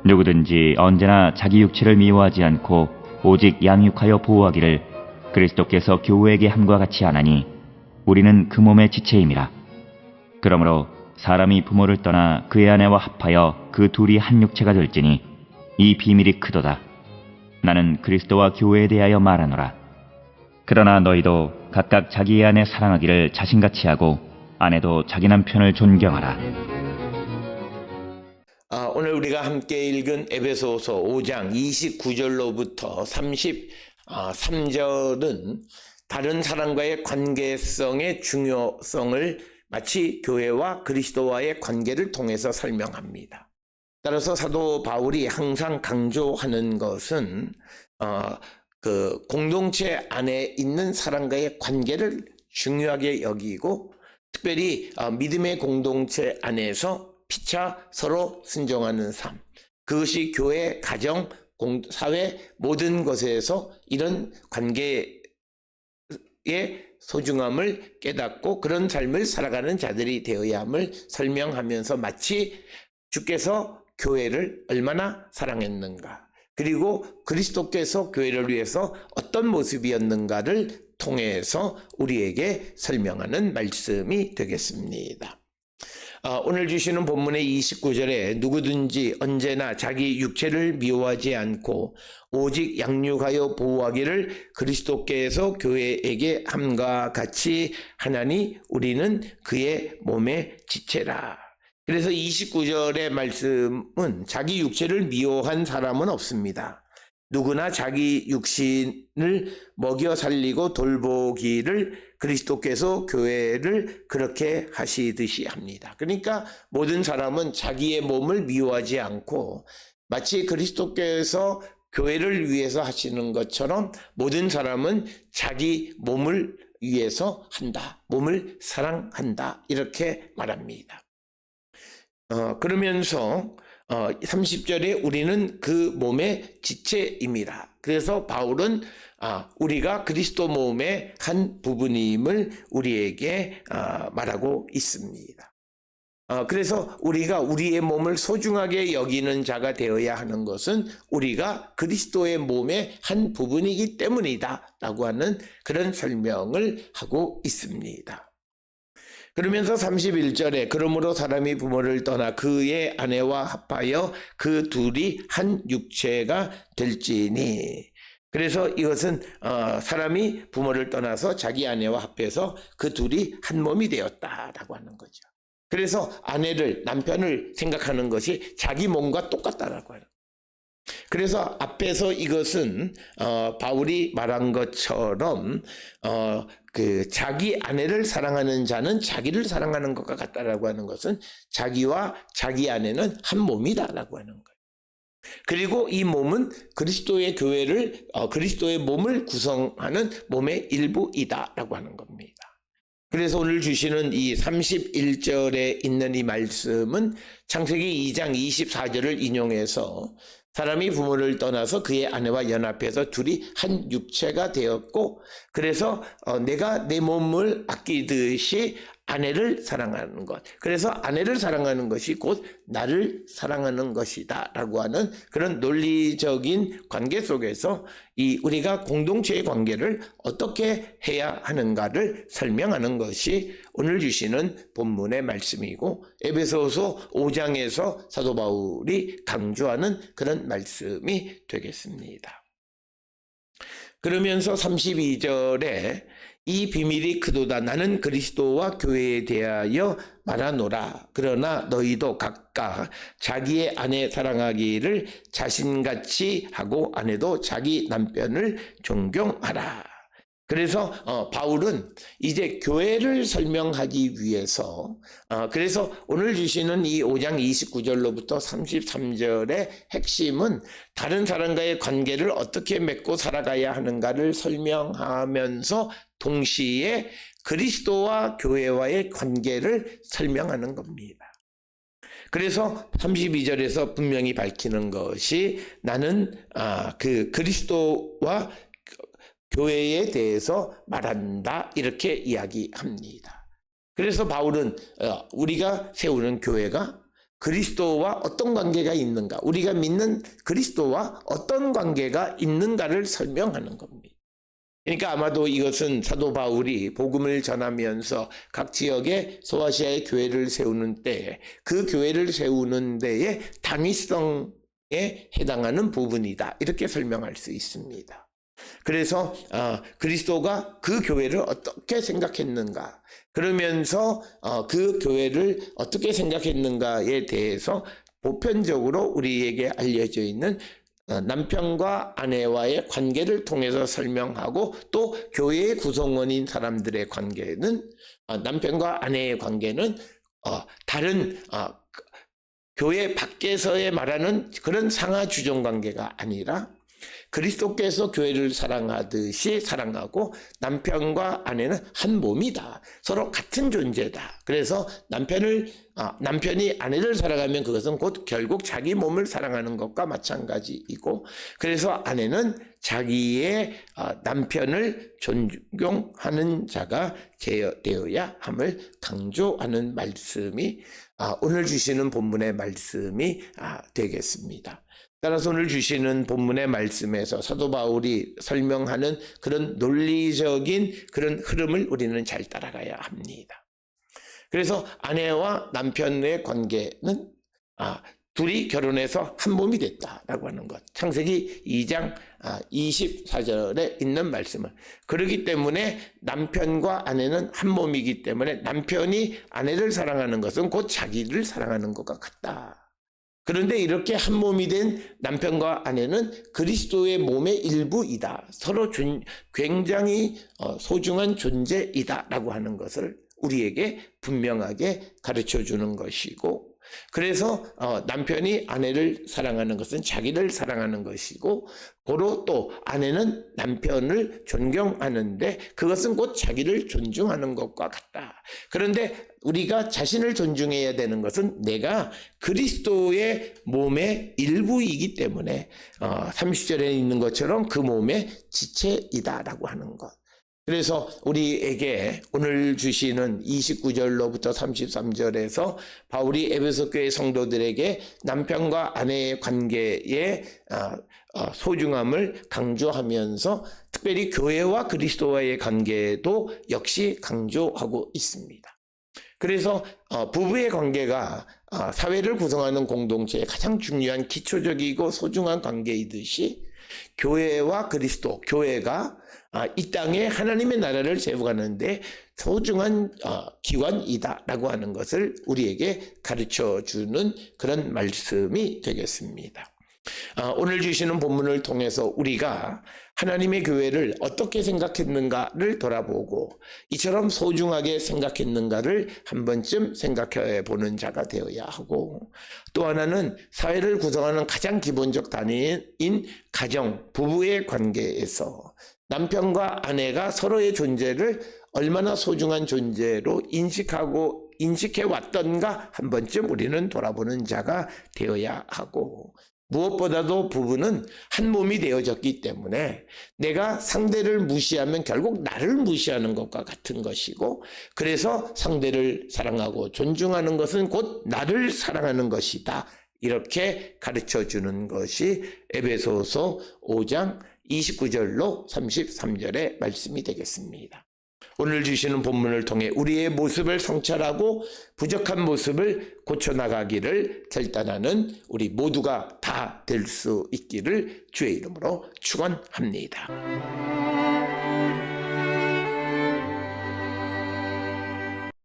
누구든지 언제나 자기 육체를 미워하지 않고 오직 양육하여 보호하기를 그리스도께서 교회에게 함과 같이 하나니 우리는 그 몸의 지체임이라. 그러므로 사람이 부모를 떠나 그의 아내와 합하여 그 둘이 한 육체가 될지니 이 비밀이 크도다. 나는 그리스도와 교회에 대하여 말하노라. 그러나 너희도 각각 자기의 아내 사랑하기를 자신같이 하고 아내도 자기 남편을 존경하라. 오늘 우리가 함께 읽은 에베소서 5장 29절로부터 33절은 다른 사람과의 관계성의 중요성을 마치 교회와 그리스도와의 관계를 통해서 설명합니다. 따라서 사도 바울이 항상 강조하는 것은 그 공동체 안에 있는 사람과의 관계를 중요하게 여기고, 특별히 믿음의 공동체 안에서 피차 서로 순종하는 삶, 그것이 교회, 가정, 사회 모든 것에서 이런 관계의 소중함을 깨닫고 그런 삶을 살아가는 자들이 되어야 함을 설명하면서 마치 주께서 교회를 얼마나 사랑했는가, 그리고 그리스도께서 교회를 위해서 어떤 모습이었는가를 통해서 우리에게 설명하는 말씀이 되겠습니다. 오늘 주시는 본문의 29절에 누구든지 언제나 자기 육체를 미워하지 않고 오직 양육하여 보호하기를 그리스도께서 교회에게 함과 같이 하나니 우리는 그의 몸의 지체라. 그래서 29절의 말씀은 자기 육체를 미워한 사람은 없습니다. 누구나 자기 육신을 먹여 살리고 돌보기를 그리스도께서 교회를 그렇게 하시듯이 합니다. 그러니까 모든 사람은 자기의 몸을 미워하지 않고 마치 그리스도께서 교회를 위해서 하시는 것처럼 모든 사람은 자기 몸을 위해서 한다, 몸을 사랑한다, 이렇게 말합니다. 그러면서 30절에 우리는 그 몸의 지체입니다. 그래서 바울은 우리가 그리스도 몸의 한 부분임을 우리에게 말하고 있습니다. 그래서 우리가 우리의 몸을 소중하게 여기는 자가 되어야 하는 것은 우리가 그리스도의 몸의 한 부분이기 때문이다 라고 하는 그런 설명을 하고 있습니다. 그러면서 31절에 그러므로 사람이 부모를 떠나 그의 아내와 합하여 그 둘이 한 육체가 될지니, 그래서 이것은 사람이 부모를 떠나서 자기 아내와 합해서 그 둘이 한 몸이 되었다라고 하는 거죠. 그래서 아내를, 남편을 생각하는 것이 자기 몸과 똑같다라고 하는 거예요. 그래서 앞에서 이것은 바울이 말한 것처럼 그 자기 아내를 사랑하는 자는 자기를 사랑하는 것과 같다라고 하는 것은 자기와 자기 아내는 한 몸이다라고 하는 거예요. 그리고 이 몸은 그리스도의 교회를 그리스도의 몸을 구성하는 몸의 일부이다라고 하는 겁니다. 그래서 오늘 주시는 이 31절에 있는 이 말씀은 창세기 2장 24절을 인용해서 사람이 부모를 떠나서 그의 아내와 연합해서 둘이 한 육체가 되었고, 그래서 내가 내 몸을 아끼듯이 아내를 사랑하는 것, 그래서 아내를 사랑하는 것이 곧 나를 사랑하는 것이다 라고 하는 그런 논리적인 관계 속에서 우리가 공동체의 관계를 어떻게 해야 하는가를 설명하는 것이 오늘 주시는 본문의 말씀이고, 에베소서 5장에서 사도 바울이 강조하는 그런 말씀이 되겠습니다. 그러면서 32절에 이 비밀이 크도다. 나는 그리스도와 교회에 대하여 말하노라. 그러나 너희도 각각 자기의 아내 사랑하기를 자신같이 하고 아내도 자기 남편을 존경하라. 그래서 바울은 이제 교회를 설명하기 위해서 그래서 오늘 주시는 이 5장 29절로부터 33절의 핵심은 다른 사람과의 관계를 어떻게 맺고 살아가야 하는가를 설명하면서 동시에 그리스도와 교회와의 관계를 설명하는 겁니다. 그래서 32절에서 분명히 밝히는 것이 나는 그 그리스도와 교회에 대해서 말한다, 이렇게 이야기합니다. 그래서 바울은 우리가 세우는 교회가 그리스도와 어떤 관계가 있는가, 우리가 믿는 그리스도와 어떤 관계가 있는가를 설명하는 겁니다. 그러니까 아마도 이것은 사도 바울이 복음을 전하면서 각 지역에 소아시아의 교회를 세우는 때에 그 교회를 세우는 데에 당위성에 해당하는 부분이다, 이렇게 설명할 수 있습니다. 그래서 그리스도가 그 교회를 어떻게 생각했는가, 그러면서 그 교회를 어떻게 생각했는가에 대해서 보편적으로 우리에게 알려져 있는 남편과 아내와의 관계를 통해서 설명하고, 또 교회의 구성원인 사람들의 관계는, 남편과 아내의 관계는 다른 교회 밖에서의 말하는 그런 상하주종 관계가 아니라 그리스도께서 교회를 사랑하듯이 사랑하고, 남편과 아내는 한 몸이다, 서로 같은 존재다. 그래서 남편이 아내를 사랑하면 그것은 곧 결국 자기 몸을 사랑하는 것과 마찬가지이고, 그래서 아내는 자기의 남편을 존경하는 자가 되어야 함을 강조하는 말씀이 오늘 주시는 본문의 말씀이 되겠습니다. 따라서 오늘 주시는 본문의 말씀에서 사도 바울이 설명하는 그런 논리적인 그런 흐름을 우리는 잘 따라가야 합니다. 그래서 아내와 남편의 관계는 둘이 결혼해서 한 몸이 됐다라고 하는 것, 창세기 2장 24절에 있는 말씀을, 그렇기 때문에 남편과 아내는 한 몸이기 때문에 남편이 아내를 사랑하는 것은 곧 자기를 사랑하는 것과 같다. 그런데 이렇게 한 몸이 된 남편과 아내는 그리스도의 몸의 일부이다, 서로 굉장히 소중한 존재이다라고 하는 것을 우리에게 분명하게 가르쳐 주는 것이고, 그래서 남편이 아내를 사랑하는 것은 자기를 사랑하는 것이고, 고로 또 아내는 남편을 존경하는데 그것은 곧 자기를 존중하는 것과 같다. 그런데 우리가 자신을 존중해야 되는 것은 내가 그리스도의 몸의 일부이기 때문에 30절에 있는 것처럼 그 몸의 지체이다라고 하는 것. 그래서 우리에게 오늘 주시는 29절로부터 33절에서 바울이 에베소 교회 성도들에게 남편과 아내의 관계의 소중함을 강조하면서 특별히 교회와 그리스도와의 관계도 역시 강조하고 있습니다. 그래서 부부의 관계가 사회를 구성하는 공동체의 가장 중요한 기초적이고 소중한 관계이듯이, 교회와 그리스도, 교회가 이 땅에 하나님의 나라를 세워가는데 소중한 기관이다라고 하는 것을 우리에게 가르쳐주는 그런 말씀이 되겠습니다. 오늘 주시는 본문을 통해서 우리가 하나님의 교회를 어떻게 생각했는가를 돌아보고 이처럼 소중하게 생각했는가를 한 번쯤 생각해 보는 자가 되어야 하고, 또 하나는 사회를 구성하는 가장 기본적 단위인 가정, 부부의 관계에서 남편과 아내가 서로의 존재를 얼마나 소중한 존재로 인식해 왔던가 한 번쯤 우리는 돌아보는 자가 되어야 하고, 무엇보다도 부부는 한 몸이 되어졌기 때문에 내가 상대를 무시하면 결국 나를 무시하는 것과 같은 것이고, 그래서 상대를 사랑하고 존중하는 것은 곧 나를 사랑하는 것이다, 이렇게 가르쳐 주는 것이 에베소서 5장 29절로 33절의 말씀이 되겠습니다. 오늘 주시는 본문을 통해 우리의 모습을 성찰하고 부족한 모습을 고쳐나가기를 결단하는 우리 모두가 다 될 수 있기를 주의 이름으로 축원합니다.